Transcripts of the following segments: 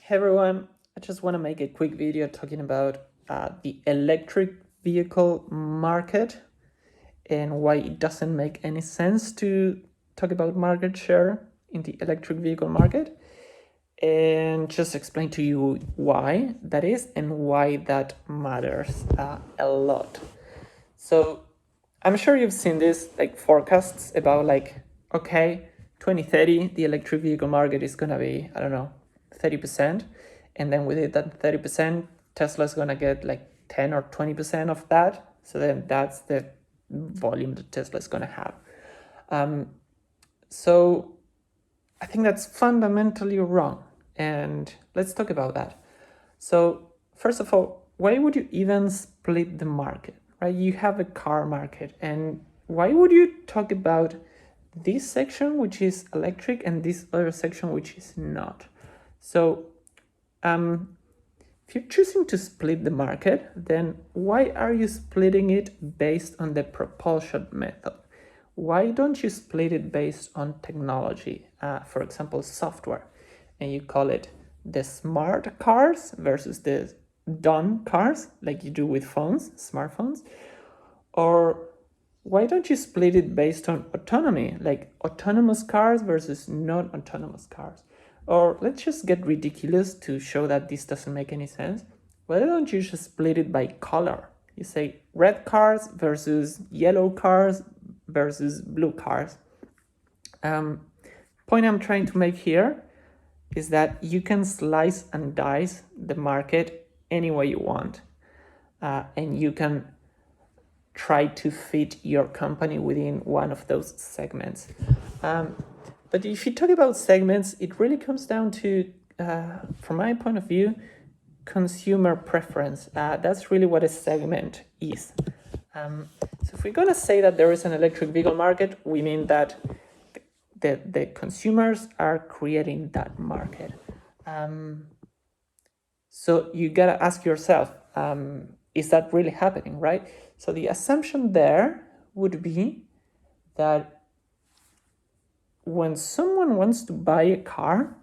Hey everyone, I just want to make a quick video talking about the electric vehicle market and why it doesn't make any sense to talk about market share in the electric vehicle market, and just explain to you why that is and why that matters a lot. So I'm sure you've seen this like forecasts about okay, 2030 the electric vehicle market is gonna be, I don't know, 30%, and then within that 30% Tesla's gonna get like 10 or 20% of that. So then that's the volume that Tesla's gonna have. So I think that's fundamentally wrong, and let's talk about that. So first of all, why would you even split the market, right? You have a car market, and why would you talk about this section, which is electric, and this other section, which is not? So if you're choosing to split the market, then why are you splitting it based on the propulsion method? Why don't you split it based on technology, for example, software, and you call it the smart cars versus the dumb cars, like you do with phones, smartphones? Or why don't you split it based on autonomy, like autonomous cars versus non-autonomous cars? Or let's just get ridiculous to show that this doesn't make any sense. Why don't you just split it by color? You say red cars versus yellow cars versus blue cars. Point I'm trying to make here is that you can slice and dice the market any way you want, and you can try to fit your company within one of those segments. But if you talk about segments, it really comes down to, from my point of view, consumer preference. That's really what a segment is. So if we're going to say that there is an electric vehicle market, we mean that the consumers are creating that market. So you got to ask yourself, is that really happening, right? So the assumption there would be that when someone wants to buy a car,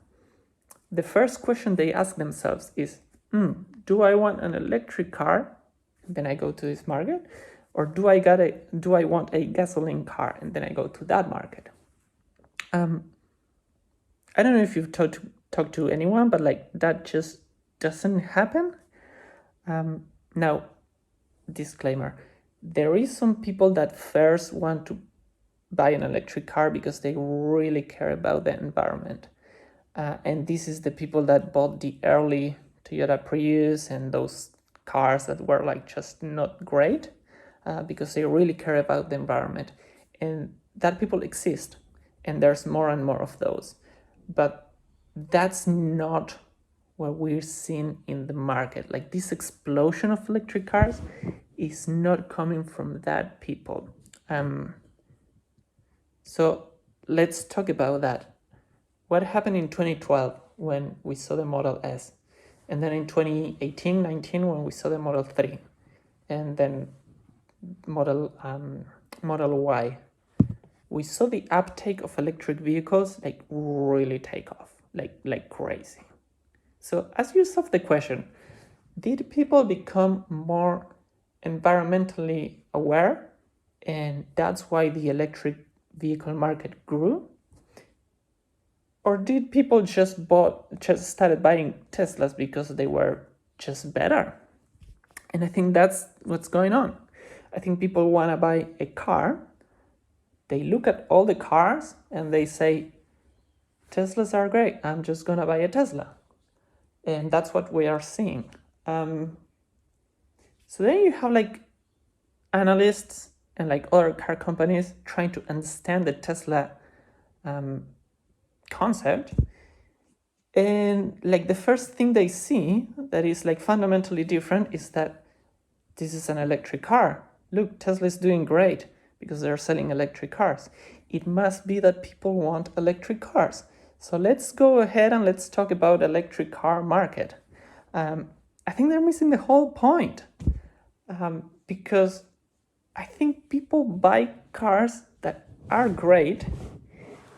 the first question they ask themselves is, do I want an electric car? And then I go to this market, or do I want a gasoline car? And then I go to that market. I don't know if you've talked to anyone, but like that just doesn't happen. Now, disclaimer, there is some people that first want to buy an electric car because they really care about the environment. And this is the people that bought the early Toyota Prius and those cars that were like just not great, because they really care about the environment. And that people exist, and there's more and more of those. But that's not what we're seeing in the market. Like this explosion of electric cars is not coming from that people. So let's talk about that. What happened in 2012 when we saw the Model S? And then in 2018, 19, when we saw the Model 3, and then Model Y, we saw the uptake of electric vehicles like really take off, like crazy. So ask yourself the question, did people become more environmentally aware, and that's why the electric vehicle market grew? Or did people just started buying Teslas because they were just better? And I think that's what's going on. I think people want to buy a car. They look at all the cars and they say, Teslas are great, I'm just going to buy a Tesla. And that's what we are seeing. So then you have like analysts and like other car companies trying to understand the Tesla concept. And like the first thing they see that is like fundamentally different is that this is an electric car. Look, Tesla is doing great because they're selling electric cars. It must be that people want electric cars. So let's go ahead and let's talk about electric car market. I think they're missing the whole point, because I think people buy cars that are great,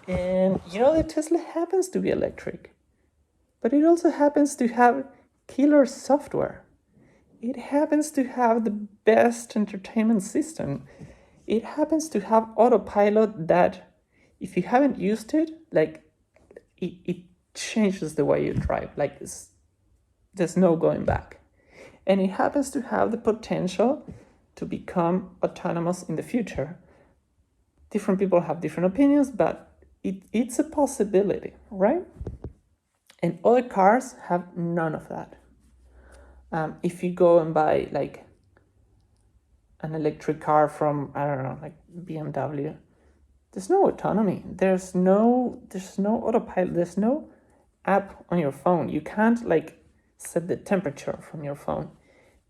and the Tesla happens to be electric. but it also happens to have killer software. It happens to have the best entertainment system. It happens to have autopilot that, if you haven't used it, like it changes the way you drive. Like there's no going back. And it happens to have the potential to become autonomous in the future. Different people have different opinions, but it's a possibility, right? And other cars have none of that. If you go and buy like an electric car from, I don't know, like BMW, there's no autonomy. There's no autopilot. There's no app on your phone. You can't like set the temperature from your phone.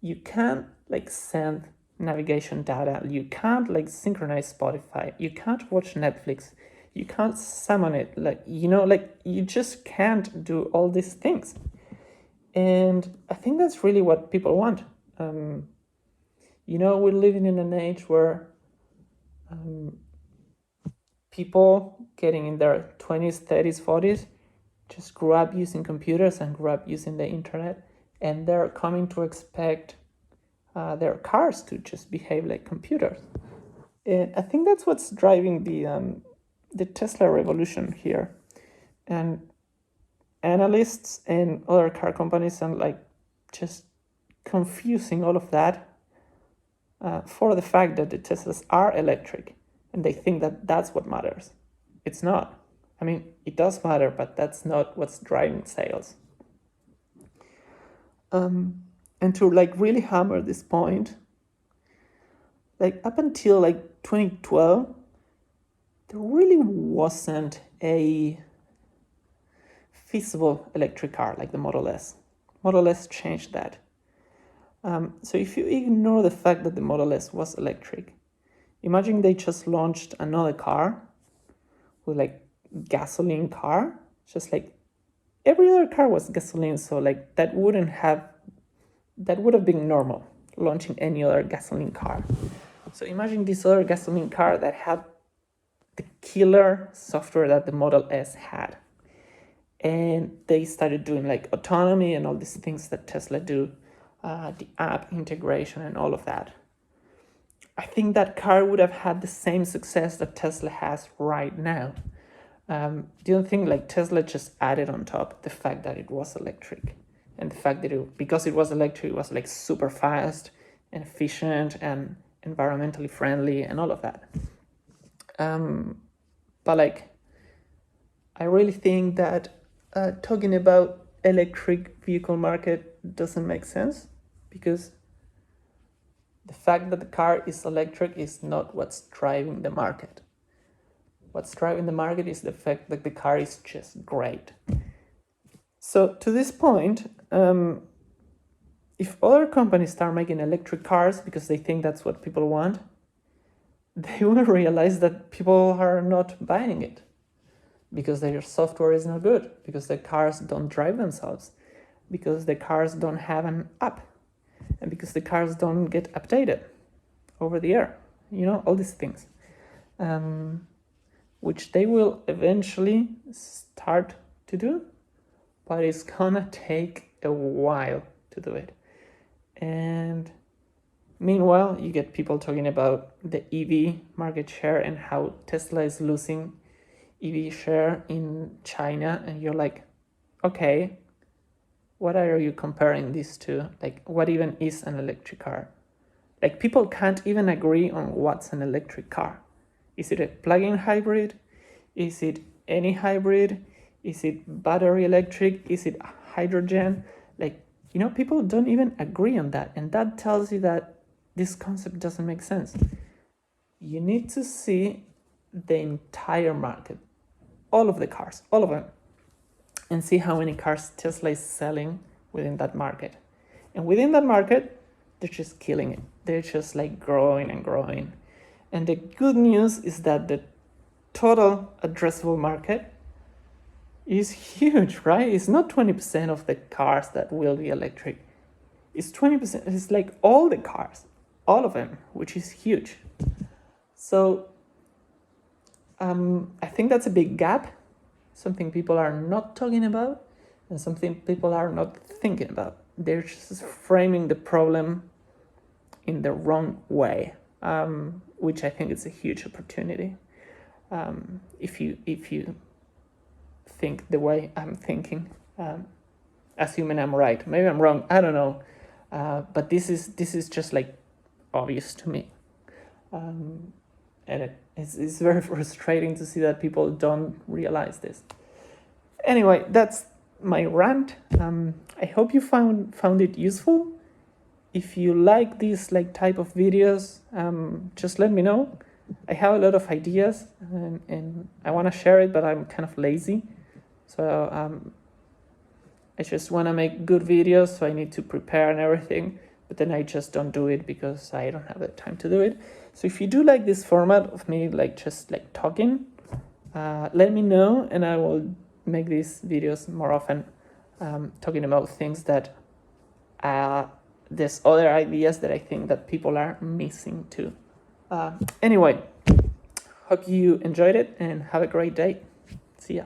You can't like send navigation data. You can't like synchronize Spotify. You can't watch Netflix. You can't summon it. Like, like you just can't do all these things. And I think that's really what people want. We're living in an age where people getting in their 20s, 30s, 40s just grew up using computers and grew up using the internet, and they're coming to expect their cars to just behave like computers. And I think that's what's driving the Tesla revolution here. And analysts and other car companies are like just confusing all of that for the fact that the Teslas are electric, and they think that that's what matters. It's not. I mean, it does matter, but that's not what's driving sales. And to like really hammer this point, like up until like 2012, there really wasn't a feasible electric car like the Model S. Model S changed that. So if you ignore the fact that the Model S was electric, imagine they just launched another car with like gasoline car, just like every other car was gasoline. So like that would have been normal, launching any other gasoline car. So imagine this other gasoline car that had the killer software that the Model S had. And they started doing like autonomy and all these things that Tesla do, the app integration and all of that. I think that car would have had the same success that Tesla has right now. Do you don't think like Tesla just added on top the fact that it was electric, and the fact that because it was electric, it was like super fast and efficient and environmentally friendly and all of that. But like, I really think that talking about electric vehicle market doesn't make sense, because the fact that the car is electric is not what's driving the market. What's driving the market is the fact that the car is just great. So to this point, if other companies start making electric cars because they think that's what people want, they will realize that people are not buying it because their software is not good, because the cars don't drive themselves, because the cars don't have an app, and because the cars don't get updated over the air, all these things, which they will eventually start to do, but it's gonna take a while to do it. And meanwhile, you get people talking about the EV market share and how Tesla is losing EV share in China, and you're like, okay, what are you comparing this to? Like, what even is an electric car? Like, people can't even agree on what's an electric car. Is it a plug-in hybrid? Is it any hybrid? Is it battery electric? Is it hydrogen? Like, people don't even agree on that. And that tells you that this concept doesn't make sense. You need to see the entire market, all of the cars, all of them, and see how many cars Tesla is selling within that market. And within that market, they're just killing it. They're just like growing and growing. And the good news is that the total addressable market is huge, right? It's not 20% of the cars that will be electric. It's 20%. It's like all the cars, all of them, which is huge. So I think that's a big gap, something people are not talking about, and something people are not thinking about. They're just framing the problem in the wrong way, which I think is a huge opportunity. If you think the way I'm thinking, assuming I'm right, maybe I'm wrong, I don't know, but this is just like obvious to me, and it's very frustrating to see that people don't realize this. Anyway, that's my rant. I hope you found it useful. If you like these type of videos, just let me know. I have a lot of ideas and I want to share it, but I'm kind of lazy. So I just want to make good videos, so I need to prepare and everything, but then I just don't do it because I don't have the time to do it. So if you do like this format of me just talking, let me know and I will make these videos more often, talking about things that there's other ideas that I think that people are missing too. Anyway, hope you enjoyed it and have a great day. See ya.